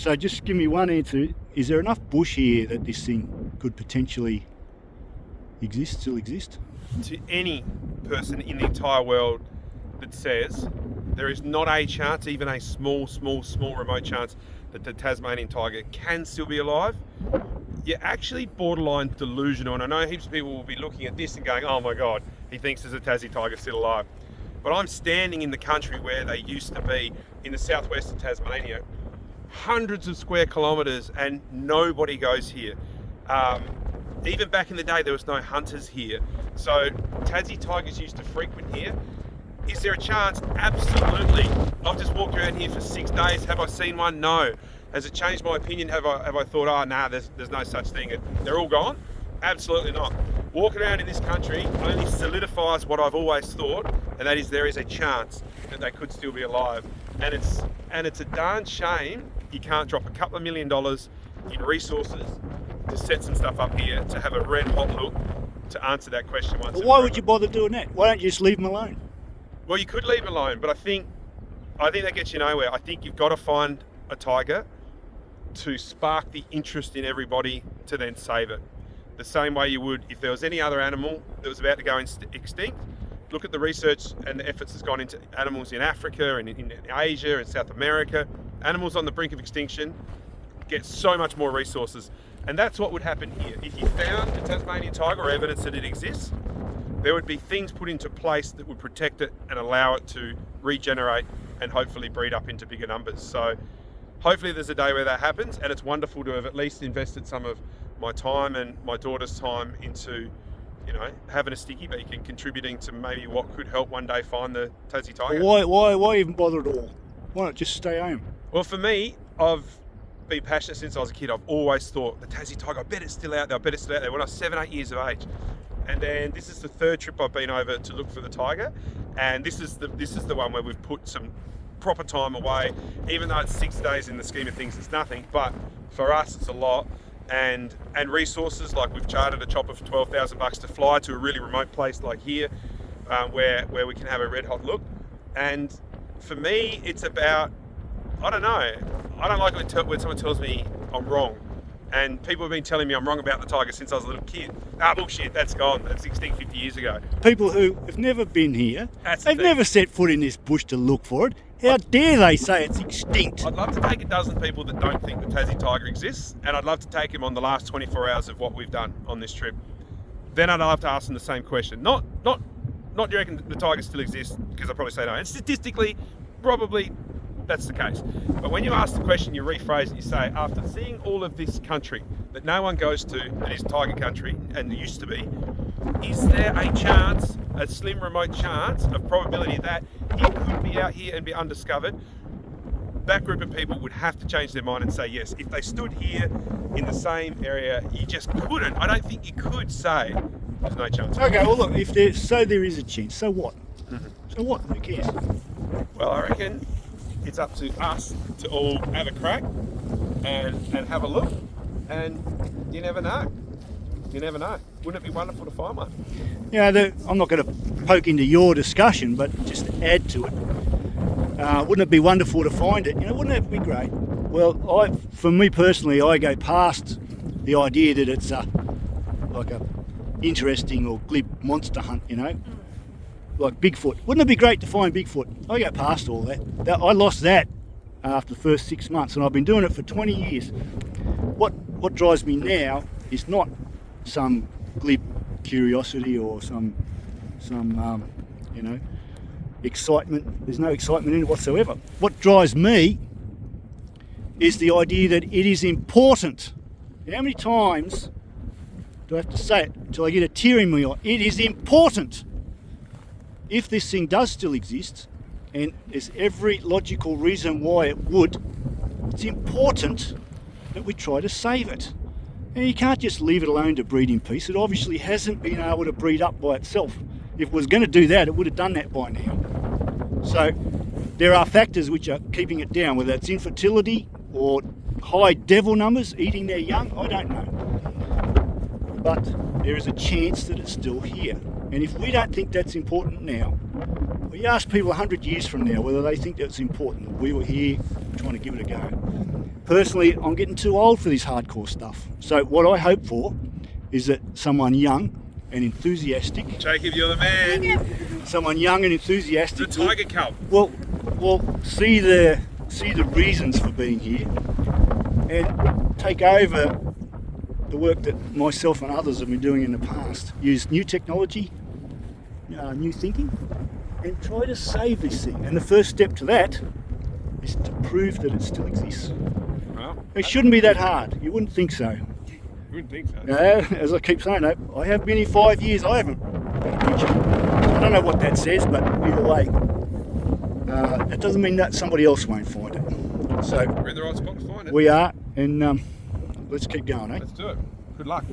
So just give me one answer. Is there enough bush here that this thing could potentially still exist? To any person in the entire world that says there is not a chance, even a small remote chance, that the Tasmanian tiger can still be alive, you're actually borderline delusional. And I know heaps of people will be looking at this and going, oh my God, he thinks there's a Tassie tiger still alive. But I'm standing in the country where they used to be, in the southwest of Tasmania, hundreds of square kilometres, and nobody goes here. Even back in the day, there was no hunters here. So Tassie tigers used to frequent here. Is there a chance? Absolutely. I've just walked around here for 6 days. Have I seen one? No. Has it changed my opinion? Have I thought, oh, nah, there's no such thing. They're all gone? Absolutely not. Walking around in this country only solidifies what I've always thought, and that is there is a chance that they could still be alive. And it's a darn shame you can't drop a couple of $1 million in resources to set some stuff up here, to have a red hot look to answer that question once. But why would you bother doing that? Why don't you just leave them alone? Well, you could leave them alone, but I think that gets you nowhere. I think you've got to find a tiger to spark the interest in everybody to then save it. The same way you would if there was any other animal that was about to go extinct. Look at the research and the efforts that's gone into animals in Africa and in Asia and South America. Animals on the brink of extinction get so much more resources. And that's what would happen here. If you found a Tasmanian tiger or evidence that it exists, there would be things put into place that would protect it and allow it to regenerate and hopefully breed up into bigger numbers. So hopefully there's a day where that happens, and it's wonderful to have at least invested some of my time and my daughter's time into, having a sticky beak and contributing to maybe what could help one day find the Tassie tiger. Why even bother at all? Why not just stay home? Well, for me, I've been passionate since I was a kid. I've always thought the Tassie tiger, I bet it's still out there. When I was 7-8 years of age. And then this is the third trip I've been over to look for the tiger, and this is the one where we've put some proper time away. Even though it's 6 days in the scheme of things, it's nothing, but for us it's a lot. And resources, like we've chartered a chopper for $12,000 to fly to a really remote place like here, where we can have a red hot look. And for me, it's about, I don't know, I don't like when someone tells me I'm wrong. And people have been telling me I'm wrong about the tiger since I was a little kid. Bullshit, that's gone. That's extinct 50 years ago. People who have never been here, they've never set foot in this bush to look for it. How dare they say it's extinct? I'd love to take a dozen people that don't think the Tassie tiger exists, and I'd love to take them on the last 24 hours of what we've done on this trip. Then I'd love to ask them the same question. Not do you reckon the tiger still exists? Because I'd probably say no. And statistically, probably that's the case. But when you ask the question, you rephrase it, you say, after seeing all of this country that no one goes to, that is tiger country, and there used to be, is there a chance, a slim remote chance of probability that it could be out here and be undiscovered? That group of people would have to change their mind and say yes. If they stood here in the same area, you just couldn't. I don't think you could say there's no chance. Okay, well look, there is a chance, so what? Mm-hmm. So what? Who cares? Well, I reckon it's up to us to all have a crack and have a look, and you never know. You never know. Wouldn't it be wonderful to find one? I'm not going to poke into your discussion, but just add to it. Wouldn't it be wonderful to find it? Wouldn't that be great? Well, for me personally, I go past the idea that it's like a interesting or glib monster hunt, like Bigfoot. Wouldn't it be great to find Bigfoot? I go past all that. I lost that after the first 6 months, and I've been doing it for 20 years. What drives me now is not some glib curiosity or some excitement. There's no excitement in it whatsoever. What drives me is the idea that it is important. How many times do I have to say it until I get a tear in my eye? It is important. If this thing does still exist, and there's every logical reason why it would, it's important that we try to save it. And you can't just leave it alone to breed in peace. It obviously hasn't been able to breed up by itself. If it was going to do that, it would have done that by now. So there are factors which are keeping it down, whether it's infertility or high devil numbers eating their young, I don't know. But there is a chance that it's still here. And if we don't think that's important now, we ask people 100 years from now whether they think that's important. We were here trying to give it a go. personally, I'm getting too old for this hardcore stuff. So what I hope for is that someone young and enthusiastic, Jacob, you're the man. someone young and enthusiastic, The Tiger Cub. will see the reasons for being here and take over the work that myself and others have been doing in the past. Use new technology, new thinking, and try to save this thing. And the first step to that is to prove that it still exists. Well, It shouldn't be that hard. You wouldn't think so. you wouldn't think so. As I keep saying, I have been here 5 years. I haven't got a picture. I don't know what that says, but either way, that doesn't mean that somebody else won't find it. So We're in the right spot to find it. we are, and let's keep going, eh? Let's do it. Good luck.